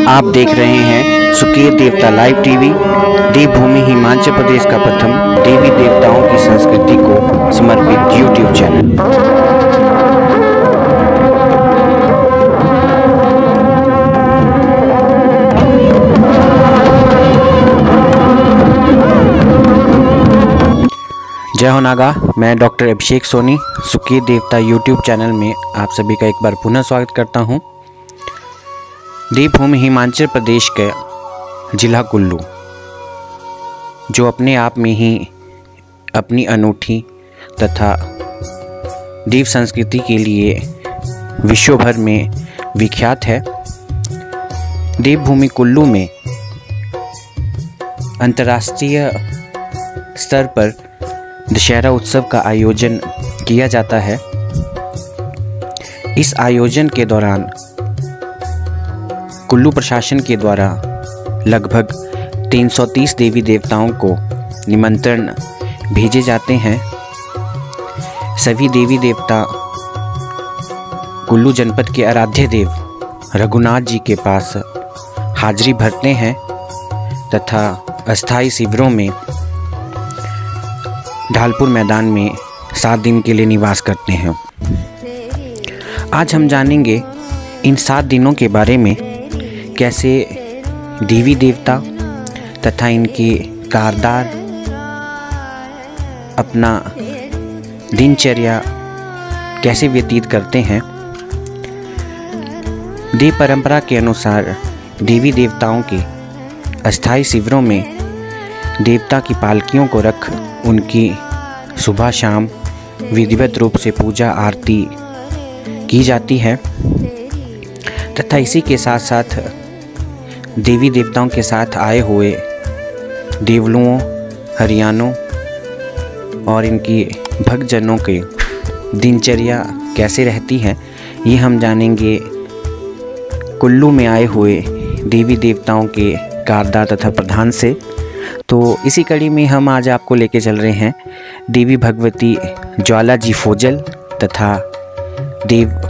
आप देख रहे हैं सुकीर देवता लाइव टीवी। देवभूमि हिमाचल प्रदेश का प्रथम देवी देवताओं की संस्कृति को समर्पित यूट्यूब चैनल। जय हो नागा। मैं डॉक्टर अभिषेक सोनी सुकीर देवता यूट्यूब चैनल में आप सभी का एक बार पुनः स्वागत करता हूं। देवभूमि हिमाचल प्रदेश के जिला कुल्लू, जो अपने आप में ही अपनी अनूठी तथा देव संस्कृति के लिए विश्व भर में विख्यात है। देवभूमि कुल्लू में अंतर्राष्ट्रीय स्तर पर दशहरा उत्सव का आयोजन किया जाता है। इस आयोजन के दौरान कुल्लू प्रशासन के द्वारा लगभग 330 देवी देवताओं को निमंत्रण भेजे जाते हैं। सभी देवी देवता कुल्लू जनपद के आराध्य देव रघुनाथ जी के पास हाजिरी भरते हैं तथा अस्थाई शिविरों में ढालपुर मैदान में 7 दिन के लिए निवास करते हैं। आज हम जानेंगे इन 7 दिनों के बारे में, कैसे देवी देवता तथा इनके कारदार अपना दिनचर्या कैसे व्यतीत करते हैं। देव परंपरा के अनुसार देवी देवताओं के अस्थाई शिविरों में देवता की पालकियों को रख उनकी सुबह शाम विधिवत रूप से पूजा आरती की जाती है तथा इसी के साथ साथ देवी देवताओं के साथ आए हुए देवलुओं, हरियाणों और इनकी भक्तजनों के दिनचर्या कैसे रहती है, ये हम जानेंगे कुल्लू में आए हुए देवी देवताओं के कारदार तथा प्रधान से। तो इसी कड़ी में हम आज आपको लेके चल रहे हैं देवी भगवती ज्वाला जी फोजल तथा देव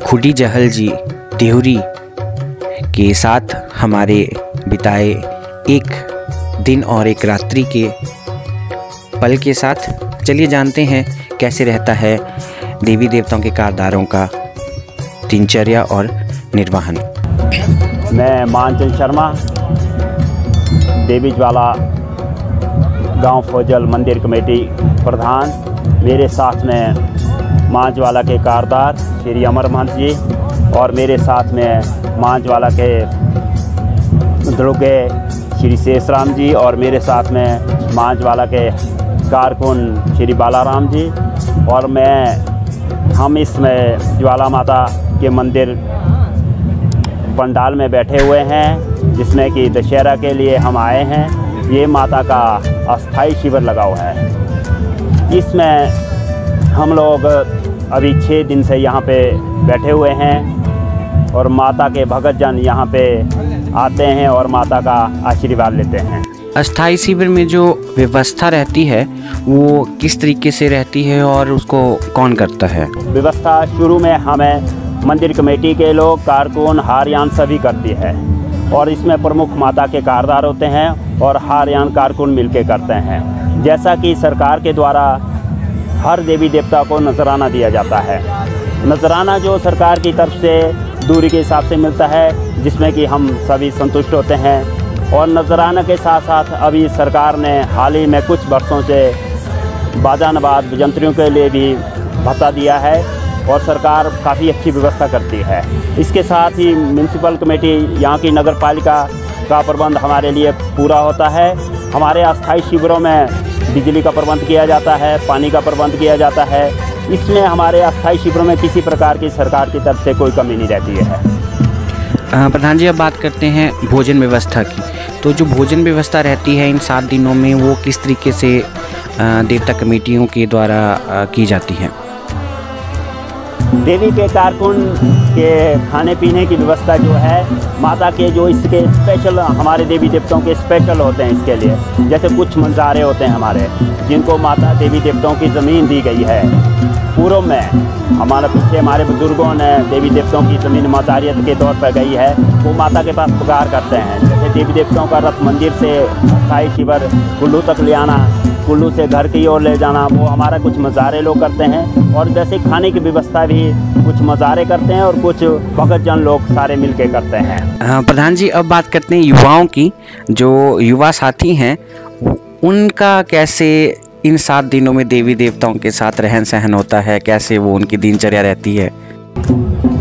खुडी जहल जी देहुरी के साथ हमारे बिताए एक दिन और एक रात्रि के पल के साथ। चलिए जानते हैं कैसे रहता है देवी देवताओं के कारदारों का दिनचर्या और निर्वहन। मैं मानचंद शर्मा, देवी ज्वाला गांव फोजल मंदिर कमेटी प्रधान। मेरे साथ में माँ ज्वाला के कारदार श्री अमर महंत जी और मेरे साथ में माँ ज्वाला के द्रोगे श्री शेषराम जी और मेरे साथ में माँ ज्वाला के कारकुन श्री बालाराम जी। और हम इसमें ज्वाला माता के मंदिर पंडाल में बैठे हुए हैं, जिसमें कि दशहरा के लिए हम आए हैं। ये माता का अस्थाई शिविर लगा हुआ है। इसमें हम लोग अभी 6 दिन से यहाँ पे बैठे हुए हैं और माता के भगत जन यहाँ पे आते हैं और माता का आशीर्वाद लेते हैं। अस्थाई शिविर में जो व्यवस्था रहती है वो किस तरीके से रहती है और उसको कौन करता है? व्यवस्था शुरू में हमें मंदिर कमेटी के लोग, कारकुन, हारयान सभी करती है और इसमें प्रमुख माता के कारदार होते हैं और हारयान कारकुन मिलके करते हैं। जैसा कि सरकार के द्वारा हर देवी देवता को नजराना दिया जाता है। नजराना जो सरकार की तरफ से दूरी के हिसाब से मिलता है, जिसमें कि हम सभी संतुष्ट होते हैं। और नजराना के साथ साथ अभी सरकार ने हाल ही में कुछ वर्षों से बाजानबाद विजंत्रियों के लिए भी भत्ता दिया है और सरकार काफ़ी अच्छी व्यवस्था करती है। इसके साथ ही म्यूनसिपल कमेटी, यहाँ की नगर पालिका का प्रबंध हमारे लिए पूरा होता है। हमारे अस्थाई शिविरों में बिजली का प्रबंध किया जाता है, पानी का प्रबंध किया जाता है। इसमें हमारे अस्थाई शिविरों में किसी प्रकार की सरकार की तरफ से कोई कमी नहीं रहती है। प्रधान जी, अब बात करते हैं भोजन व्यवस्था की। तो जो भोजन व्यवस्था रहती है इन 7 दिनों में, वो किस तरीके से देवता कमेटियों के द्वारा की जाती है? देवी के कारकुन के खाने पीने की व्यवस्था जो है, माता के जो इसके स्पेशल, हमारे देवी देवताओं के स्पेशल होते हैं इसके लिए। जैसे कुछ मंजारे होते हैं हमारे, जिनको माता देवी देवताओं की ज़मीन दी गई है पूर्व में हमारे पीछे हमारे बुजुर्गों ने देवी देवताओं की ज़मीन मौतारियत के तौर पर गई है, वो माता के पास पुकार करते हैं। जैसे देवी देवताओं का रथ मंदिर से अस्थाई शिविर कुल्लू तक ले आना, कुल्लू से घर की ओर ले जाना, वो हमारा कुछ मज़ारे लोग करते हैं। और जैसे खाने की व्यवस्था भी कुछ मज़ारे करते हैं और कुछ भगत जन लोग सारे मिल के करते हैं। प्रधान जी, अब बात करते हैं युवाओं की। जो युवा साथी हैं उनका कैसे इन 7 दिनों में देवी देवताओं के साथ रहन सहन होता है, कैसे वो उनकी दिनचर्या रहती है?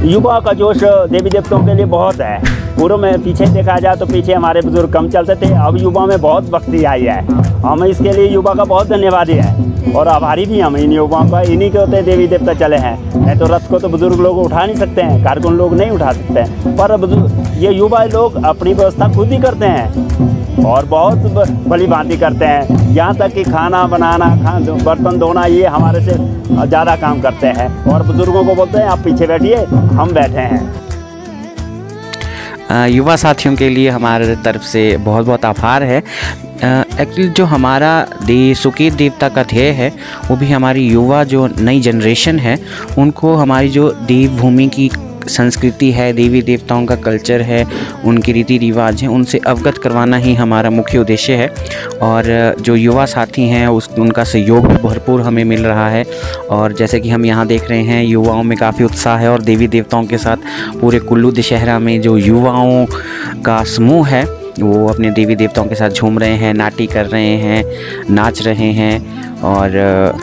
युवा का जोश देवी देवताओं के लिए बहुत है। पूर्व में पीछे देखा जाए तो पीछे हमारे बुजुर्ग कम चलते थे, अब युवा में बहुत भक्ति आई है। हम इसके लिए युवा का बहुत धन्यवादी है और आभारी भी हम इन युवाओं का। इन्हीं के होते देवी देवता चले हैं, नहीं तो रथ को तो बुजुर्ग लोग उठा नहीं सकते हैं, कारकुन लोग नहीं उठा सकते हैं, पर ये युवा लोग अपनी व्यवस्था खुद ही करते हैं और बहुत भली भांति करते हैं। यहाँ तक कि खाना बनाना, बर्तन धोना, ये हमारे से ज़्यादा काम करते हैं। और बुजुर्गों को बोलते हैं आप पीछे बैठिए, हम बैठे हैं। युवा साथियों के लिए हमारे तरफ से बहुत बहुत आभार है। एक्चुअली जो हमारा सुकेत देवता का ध्येय है वो भी हमारी युवा जो नई जनरेशन है उनको हमारी जो देवभूमि की संस्कृति है, देवी देवताओं का कल्चर है, उनके रीति रिवाज हैं, उनसे अवगत करवाना ही हमारा मुख्य उद्देश्य है। और जो युवा साथी हैं उनका सहयोग भी भरपूर हमें मिल रहा है। और जैसे कि हम यहाँ देख रहे हैं युवाओं में काफ़ी उत्साह है और देवी देवताओं के साथ पूरे कुल्लू दशहरा में जो युवाओं का समूह है वो अपने देवी देवताओं के साथ झूम रहे हैं, नाटी कर रहे हैं, नाच रहे हैं और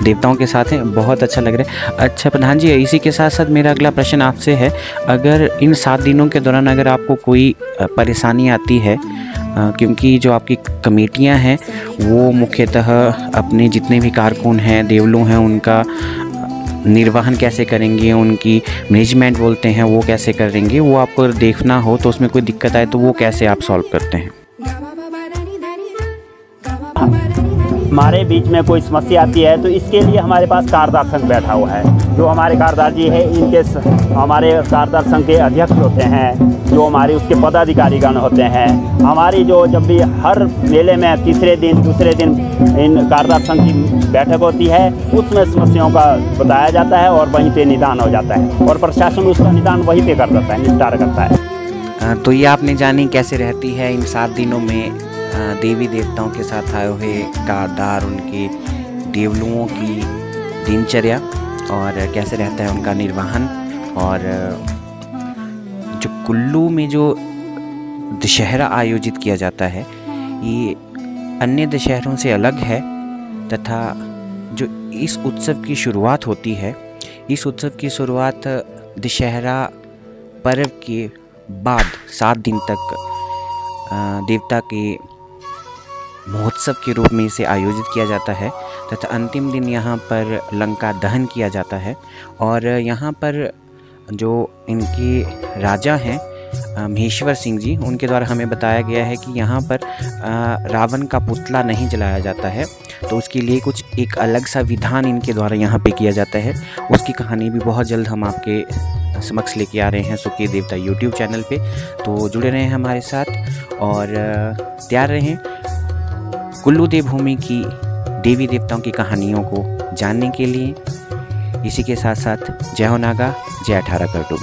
देवताओं के साथ हैं। बहुत अच्छा लग रहा है। अच्छा प्रधान जी, इसी के साथ साथ मेरा अगला प्रश्न आपसे है, अगर इन 7 दिनों के दौरान अगर आपको कोई परेशानी आती है, क्योंकि जो आपकी कमेटियां हैं वो मुख्यतः अपने जितने भी कारकुन हैं, देवलू हैं, उनका निर्वहन कैसे करेंगे, उनकी मैनेजमेंट बोलते हैं वो कैसे करेंगे, वो आपको देखना हो तो उसमें कोई दिक्कत आए तो वो कैसे आप सॉल्व करते हैं? हमारे बीच में कोई समस्या आती है तो इसके लिए हमारे पास कारदार संघ बैठा हुआ है। जो हमारे कारदार जी है इनके हमारे कारदार संघ के अध्यक्ष होते हैं, जो हमारे उसके पदाधिकारीगण होते हैं। हमारी जो जब भी हर मेले में तीसरे दिन दूसरे दिन इन कारदार संघ की बैठक होती है, उसमें समस्याओं का बताया जाता है और वहीं पे निदान हो जाता है और प्रशासन उसका निदान वहीं पे कर देता है, निपटारा करता है। तो ये आपने जानी कैसे रहती है इन 7 दिनों में देवी देवताओं के साथ आए हुए कारदार, उनके देवलुओं की दिनचर्या और कैसे रहता है उनका निर्वहन। और जो कुल्लू में जो दशहरा आयोजित किया जाता है ये अन्य दशहरों से अलग है, तथा जो इस उत्सव की शुरुआत होती है, इस उत्सव की शुरुआत दशहरा पर्व के बाद 7 दिन तक देवता के महोत्सव के रूप में इसे आयोजित किया जाता है तथा अंतिम दिन यहाँ पर लंका दहन किया जाता है। और यहाँ पर जो इनके राजा हैं महेश्वर सिंह जी, उनके द्वारा हमें बताया गया है कि यहाँ पर रावण का पुतला नहीं जलाया जाता है, तो उसके लिए कुछ एक अलग सा विधान इनके द्वारा यहाँ पे किया जाता है। उसकी कहानी भी बहुत जल्द हम आपके समक्ष लेके आ रहे हैं सुकेत देवता यूट्यूब चैनल पे, तो जुड़े रहें हमारे साथ और तैयार रहें कुल्लू देवभूमि की देवी देवताओं की कहानियों को जानने के लिए। इसी के साथ साथ जय हो नागा, जय 18 करटू।